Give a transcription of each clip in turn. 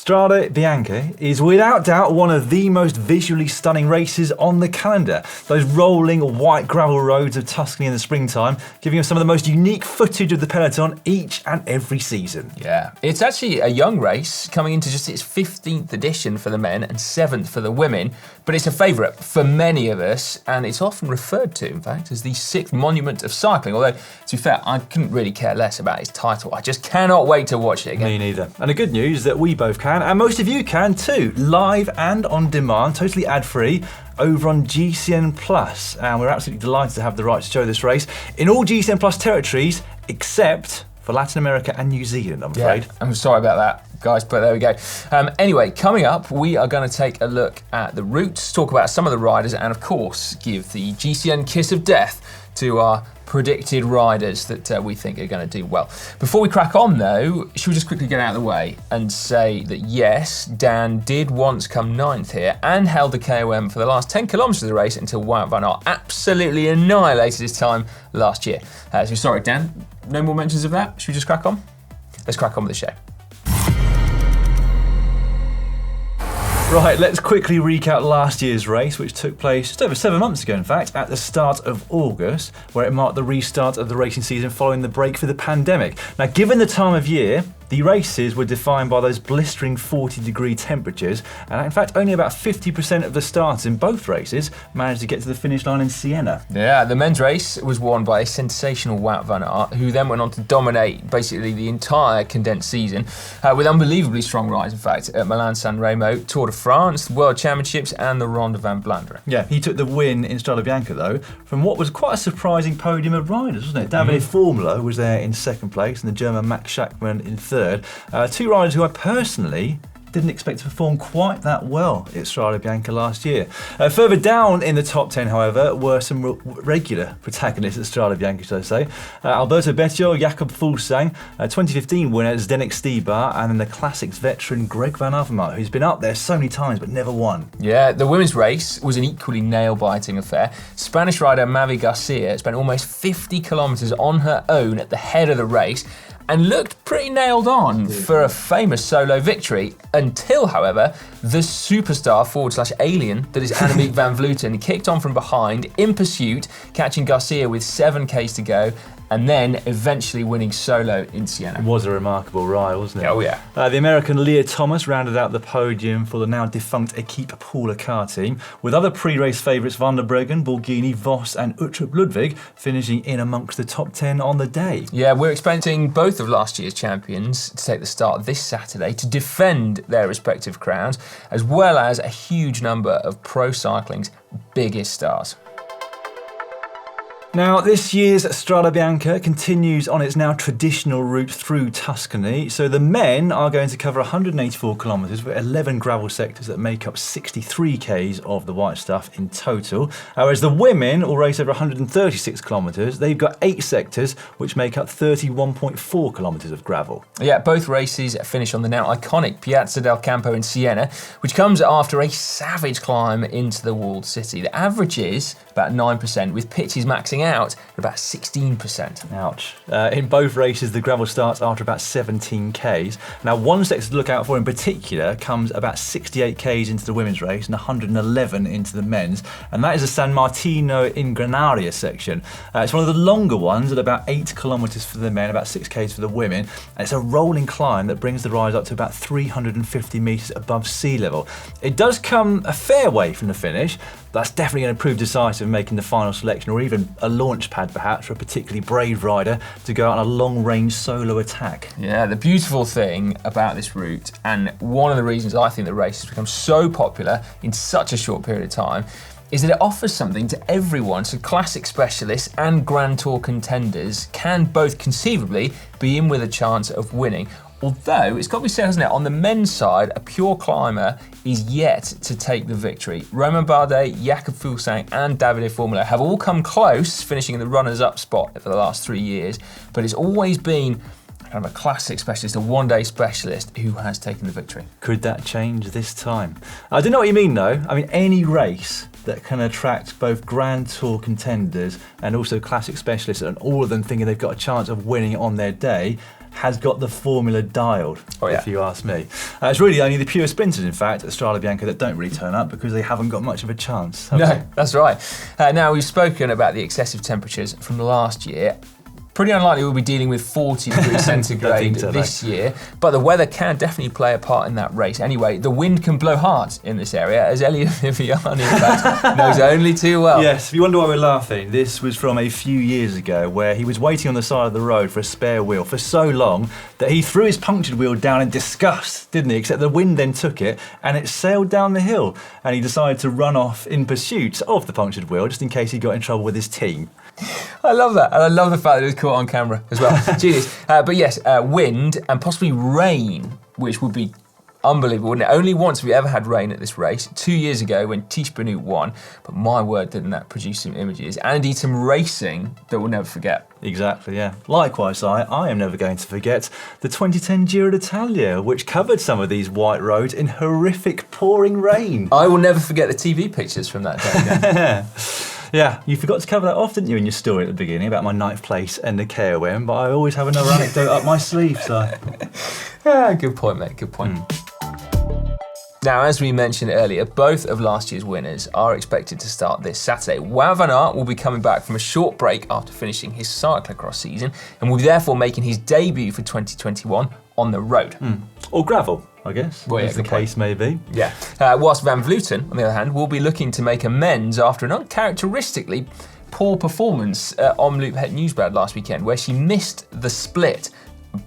Strade Bianche is without doubt one of the most visually stunning races on the calendar. Those rolling white gravel roads of Tuscany in the springtime, giving us some of the most unique footage of the peloton each and every season. Yeah, it's actually a young race coming into just its 15th edition for the men and 7th for the women, but it's a favourite for many of us, and it's often referred to, in fact, as the 6th monument of cycling, although, to be fair, I couldn't really care less about its title. I just cannot wait to watch it again. Me neither. And the good news is that we both can, and most of you can too, live and on demand, totally ad-free, over on GCN Plus. And we're absolutely delighted to have the right to show this race in all GCN Plus territories, except for Latin America and New Zealand, I'm afraid. Yeah, I'm sorry about that, guys, but there we go. Anyway, coming up, we are going to take a look at the routes, talk about some of the riders, and of course, give the GCN kiss of death to our predicted riders that we think are going to do well. Before we crack on though, should we just quickly get out of the way and say that yes, Dan did once come 9th here and held the KOM for the last 10 kilometres of the race until Wout van Aert absolutely annihilated his time last year. So sorry, Dan, no more mentions of that. Should we just crack on? Let's crack on with the show. Right, let's quickly recap last year's race, which took place just over 7 months ago, in fact, at the start of August, where it marked the restart of the racing season following the break for the pandemic. Now, given the time of year, the races were defined by those blistering 40-degree temperatures, and in fact, only about 50% of the starters in both races managed to get to the finish line in Siena. Yeah, the men's race was won by a sensational Wout van Aert, who then went on to dominate basically the entire condensed season, with unbelievably strong rides, in fact, at Milan-San Remo, Tour de France, World Championships, and the Ronde van Vlaanderen. Yeah, he took the win in Strade Bianche, though, from what was quite a surprising podium of riders, wasn't it? Davide Formolo was there in 2nd place, and the German Max Schachmann in 3rd. Two riders who I personally didn't expect to perform quite that well at Strade Bianche last year. Further down in the top 10, however, were some regular protagonists at Strade Bianche, should I say. Alberto Bettiol, Jakob Fuglsang, 2015 winner Zdeněk Stybar, and then the Classics veteran Greg Van Avermaet, who's been up there so many times but never won. Yeah, the women's race was an equally nail-biting affair. Spanish rider Mavi Garcia spent almost 50 kilometres on her own at the head of the race, and looked pretty nailed on for a famous solo victory, until, however, the superstar /alien that is Annemiek van Vleuten kicked on from behind in pursuit, catching Garcia with 7Ks to go, and then eventually winning solo in Siena. It was a remarkable ride, wasn't it? Oh yeah. The American Leah Thomas rounded out the podium for the now defunct Equipe Paula car team, with other pre-race favourites Van der Breggen, Borghini, Voss and Uttrup Ludwig finishing in amongst the top 10 on the day. Yeah, we're expecting both of last year's champions to take the start this Saturday to defend their respective crowns, as well as a huge number of pro cycling's biggest stars. Now, this year's Strade Bianche continues on its now traditional route through Tuscany. So the men are going to cover 184 kilometres with 11 gravel sectors that make up 63 Ks of the white stuff in total. Whereas the women will race over 136 kilometres. They've got 8 sectors, which make up 31.4 kilometres of gravel. Yeah, both races finish on the now iconic Piazza del Campo in Siena, which comes after a savage climb into the walled city. The average is about 9%, with pitches maxing out at about 16%. Ouch. In both races, the gravel starts after about 17 Ks. Now, one sector to look out for in particular comes about 68 Ks into the women's race and 111 into the men's, and that is the San Martino in Granaria section. It's one of the longer ones at about 8 kilometres for the men, about 6 Ks for the women, and it's a rolling climb that brings the rise up to about 350 metres above sea level. It does come a fair way from the finish. That's definitely going to prove decisive in making the final selection, or even a launch pad perhaps for a particularly brave rider to go out on a long-range solo attack. Yeah, the beautiful thing about this route, and one of the reasons I think the race has become so popular in such a short period of time, is that it offers something to everyone. So classic specialists and Grand Tour contenders can both conceivably be in with a chance of winning. Although, it's got to be said, hasn't it, on the men's side, a pure climber is yet to take the victory. Romain Bardet, Jakob Fuglsang and Davide Formolo have all come close, finishing in the runners-up spot for the last 3 years, but it's always been kind of a classic specialist, a one-day specialist who has taken the victory. Could that change this time? I don't know what you mean though. I mean, any race that can attract both Grand Tour contenders and also classic specialists, and all of them thinking they've got a chance of winning on their day, has got the formula dialed, yeah. if you ask me. It's really only the pure sprinters, in fact, at Strade Bianche that don't really turn up because they haven't got much of a chance. No, that's right. Now, we've spoken about the excessive temperatures from last year. Pretty unlikely we'll be dealing with 40 degrees centigrade this year, but the weather can definitely play a part in that race. Anyway, the wind can blow hard in this area, as Elliot Viviani, in fact, knows only too well. Yes, if you wonder why we're laughing, this was from a few years ago where he was waiting on the side of the road for a spare wheel for so long that he threw his punctured wheel down in disgust, didn't he? Except the wind then took it and it sailed down the hill, and he decided to run off in pursuit of the punctured wheel just in case he got in trouble with his team. I love that, and I love the fact that it was caught on camera as well. Genius. But yes, wind and possibly rain, which would be unbelievable, wouldn't it? Only once have we ever had rain at this race, 2 years ago when Tish Benoot won, but my word, didn't that produce some images, and indeed some racing that we'll never forget. Exactly, yeah. Likewise, I am never going to forget the 2010 Giro d'Italia, which covered some of these white roads in horrific pouring rain. I will never forget the TV pictures from that day. Yeah, you forgot to cover that off, didn't you, in your story at the beginning about my 9th place and the KOM, but I always have another anecdote up my sleeve, so... Yeah, good point, mate, good point. Now, as we mentioned earlier, both of last year's winners are expected to start this Saturday. Wout van Aert will be coming back from a short break after finishing his cyclocross season and will be therefore making his debut for 2021 on the road. Or gravel, I guess, well, yeah, as the case may be. Yeah. Whilst Van Vleuten, on the other hand, will be looking to make amends after an uncharacteristically poor performance at Omloop Het Nieuwsblad last weekend, where she missed the split,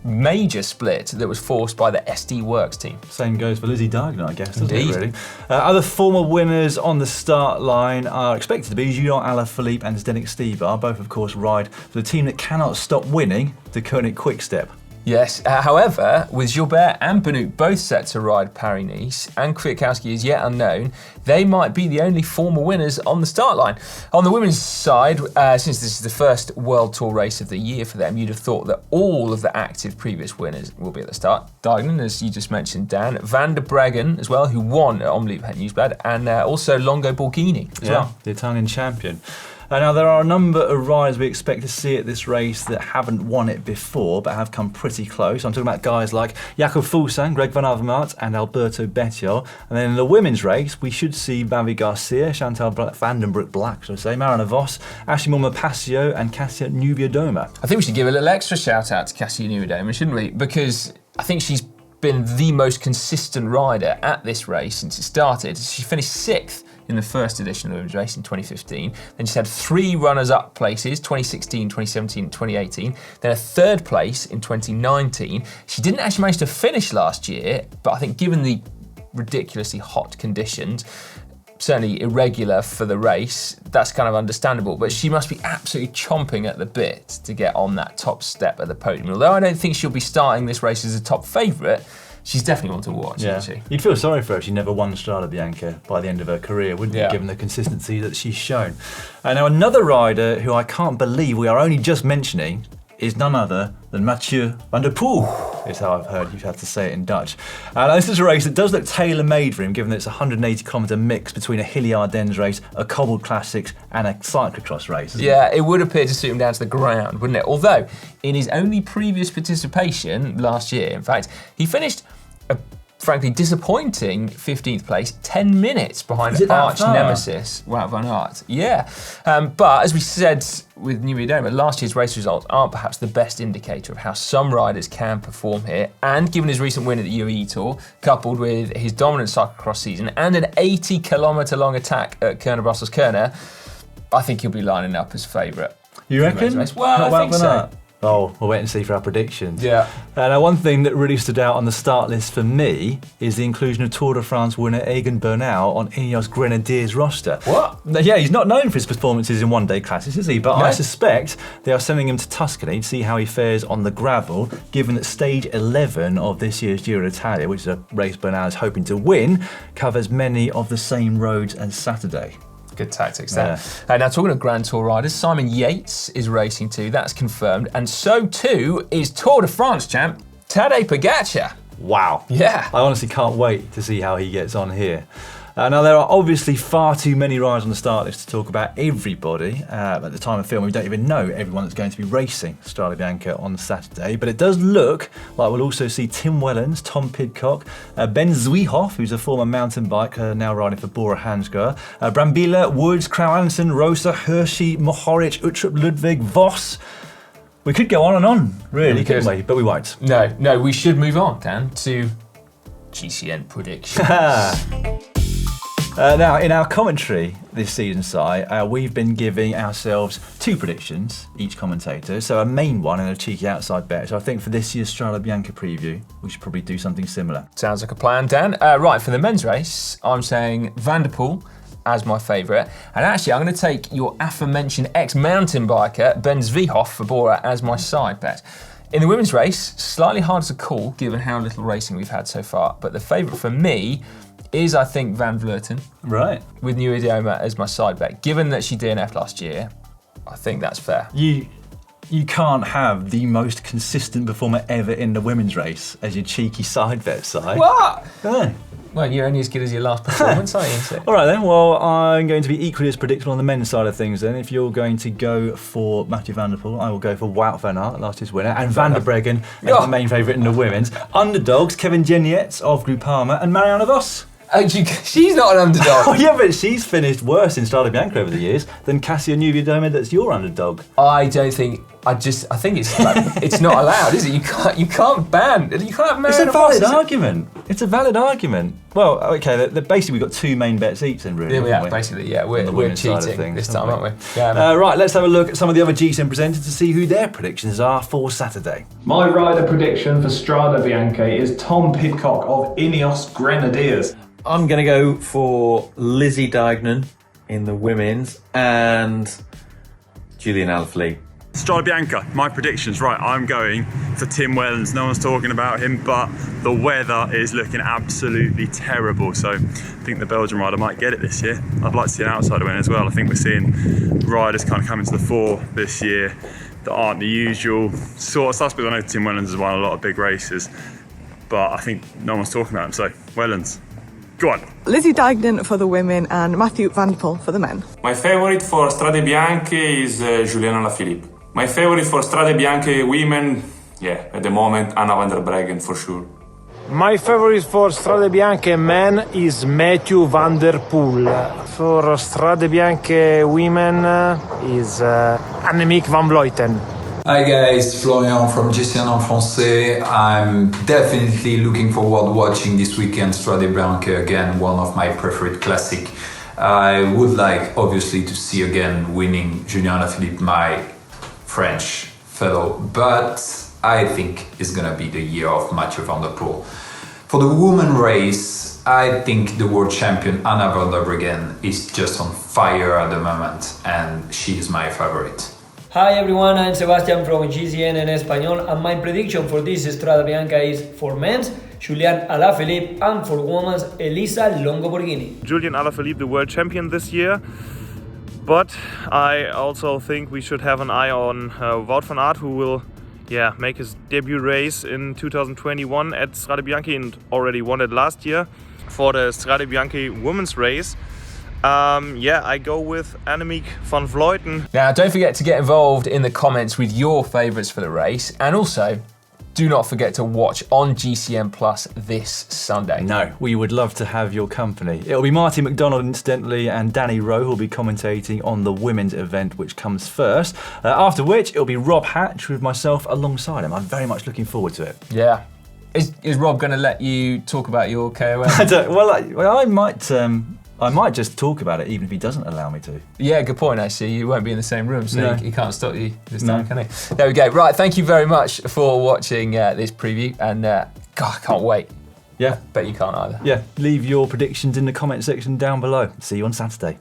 major split, that was forced by the SD Works team. Same goes for Lizzie Deignan, I guess, doesn't Indeed. it, really? Other former winners on the start line are expected to be Julien Alaphilippe and Zdeněk Stybar. Both, of course, ride for the team that cannot stop winning, the Koenig Quick-Step. Yes, however, with Gilbert and Benoot both set to ride Paris-Nice and Kwiatkowski is yet unknown, they might be the only former winners on the start line. On the women's side, since this is the first World Tour race of the year for them, you'd have thought that all of the active previous winners will be at the start. Deignan, as you just mentioned, Dan, Van der Breggen as well, who won at Omloop Het Nieuwsblad, and also Longo Borghini as well. The Italian champion. Now, there are a number of riders we expect to see at this race that haven't won it before, but have come pretty close. I'm talking about guys like Jakob Fuglsang, Greg van Avermaet, and Alberto Bettiol. And then in the women's race, we should see Bavi Garcia, Chantal Vandenbroek Black, should I say, Marina Vos, Ashley Pasio, and Kasia Niewiadoma. I think we should give a little extra shout out to Kasia Niewiadoma, shouldn't we? Because I think she's been the most consistent rider at this race since it started. She finished 6th in the first edition of the women's race in 2015. Then she's had 3 runners-up places, 2016, 2017, and 2018. Then a 3rd place in 2019. She didn't actually manage to finish last year, but I think given the ridiculously hot conditions, certainly irregular for the race, that's kind of understandable, but she must be absolutely chomping at the bit to get on that top step of the podium. Although I don't think she'll be starting this race as a top favourite, she's definitely one to watch, isn't she? You'd feel sorry for her if she never won Strade Bianche by the end of her career, wouldn't you, given the consistency that she's shown. Now, another rider who I can't believe we are only just mentioning is none other than Mathieu van der Poel, is how I've heard you've had to say it in Dutch. Now, this is a race that does look tailor-made for him, given that it's a 180-kilometre mix between a hilly Ardennes race, a cobbled classics, and a cyclocross race. Yeah, it would appear to suit him down to the ground, wouldn't it? Although, in his only previous participation last year, in fact, he finished a frankly disappointing 15th place, 10 minutes behind arch nemesis Wout van Aert. Yeah, but as we said with Niewiadoma, last year's race results aren't perhaps the best indicator of how some riders can perform here, and given his recent win at the UAE Tour, coupled with his dominant cyclocross season and an 80-kilometre long attack at Kuurne-Brussels-Kuurne, I think he'll be lining up as favourite. You reckon? Well, I think so. Oh, we'll wait and see for our predictions. Yeah. Now, one thing that really stood out on the start list for me is the inclusion of Tour de France winner Egan Bernal on Ineos Grenadiers roster. What? Yeah, he's not known for his performances in one-day classes, is he? But I suspect they are sending him to Tuscany to see how he fares on the gravel, given that stage 11 of this year's Giro d'Italia, which is a race Bernal is hoping to win, covers many of the same roads as Saturday. Good tactics there. Now, talking of Grand Tour riders, Simon Yates is racing too, that's confirmed, and so too is Tour de France champ Tadej Pogačar. Wow. Yeah. I honestly can't wait to see how he gets on here. Now, there are obviously far too many riders on the start list to talk about everybody. At the time of filming, we don't even know everyone that's going to be racing Strade Bianche on Saturday, but it does look like we'll also see Tim Wellens, Tom Pidcock, Ben Zwiehoff, who's a former mountain biker, now riding for Bora Hansgrohe, Brambilla, Woods, Krauw-Andersen, Rosa, Hershey, Mohoric, Uttrup, Ludwig, Voss. We could go on and on, really, couldn't we? But we won't. No, we should move on, Dan, to GCN Predictions. Now, in our commentary this season, Si, we've been giving ourselves 2 predictions, each commentator, so a main one and a cheeky outside bet. So I think for this year's Strade Bianche preview, we should probably do something similar. Sounds like a plan, Dan. Right, for the men's race, I'm saying Van der Poel as my favourite. And actually, I'm going to take your aforementioned ex-mountain biker, Ben Zwiehoff, for Bora as my side bet. In the women's race, slightly harder to call, given how little racing we've had so far, but the favourite for me is, I think, Van Vleuten. Right. With New Idioma as my side bet. Given that she DNF'd last year, I think that's fair. You can't have the most consistent performer ever in the women's race as your cheeky side bet, Si. What? Yeah. Well, you're only as good as your last performance, aren't you? All right then, well, I'm going to be equally as predictable on the men's side of things then. If you're going to go for Mathieu van der Poel, I will go for Wout van Aert, last year's winner, and Van der Breggen as the main favourite in the women's. Underdogs, Kevin Genietz of Groupama and Marianne Vos. She's not an underdog. Oh yeah, but she's finished worse in Strade Bianche over the years than Cassia Nuviadoma, that's your underdog. I think it's like, it's not allowed, is it? You can't ban. You can't have Marianne It's a valid Vos, argument. It's a valid argument. Well, okay, basically we've got 2 main bets each then, really. Yeah, we haven't have, basically, yeah. We're women's side of cheating things, this time, aren't aren't we? Yeah. Right, let's have a look at some of the other GCN presenters to see who their predictions are for Saturday. My rider prediction for Strade Bianche is Tom Pidcock of Ineos Grenadiers. I'm going to go for Lizzie Deignan in the women's and Julian Alaphilippe. Strade Bianche, my predictions. Right, I'm going for Tim Wellens. No one's talking about him, but the weather is looking absolutely terrible. So I think the Belgian rider might get it this year. I'd like to see an outsider win as well. I think we're seeing riders kind of coming to the fore this year that aren't the usual sort of suspects. I know Tim Wellens has won a lot of big races, but I think no one's talking about him. So Wellens. Go on. Lizzie Deignan for the women and Mathieu van der Poel for the men. My favorite for Strade Bianche is Julian Alaphilippe. My favorite for Strade Bianche women, at the moment, Anna van der Breggen for sure. My favorite for Strade Bianche men is Mathieu van der Poel. For Strade Bianche women is Annemiek van Vleuten. Hi guys, Florian from GCN en Français. I'm definitely looking forward watching this weekend Strade Bianche again, one of my preferred classic. I would like obviously to see again winning Julian Alaphilippe, my French fellow, but I think it's gonna be the year of Mathieu van der Poel. For the women race, I think the world champion Anna van der Breggen is just on fire at the moment and she is my favorite. Hi everyone, I'm Sebastian from GCN en Español, and my prediction for this Strade Bianche is for men's Julian Alaphilippe and for women's Elisa Longo-Borghini. Julian Alaphilippe, the world champion this year, but I also think we should have an eye on Wout van Aert, who will make his debut race in 2021 at Strade Bianche and already won it last year. For the Strade Bianche women's race, I go with Annemiek van Vleuten. Now, don't forget to get involved in the comments with your favourites for the race, and also do not forget to watch on GCN Plus this Sunday. No, we would love to have your company. It'll be Marty McDonald, incidentally, and Danny Rowe who'll be commentating on the women's event, which comes first. After which, it'll be Rob Hatch with myself alongside him. I'm very much looking forward to it. Yeah. Is Rob going to let you talk about your KOM? I might just talk about it even if he doesn't allow me to. Yeah, good point actually. You won't be in the same room, so No. he can't stop you this time, can he? There we go. Right, thank you very much for watching this preview, and God, I can't wait. Yeah. Bet you can't either. Yeah, leave your predictions in the comment section down below. See you on Saturday.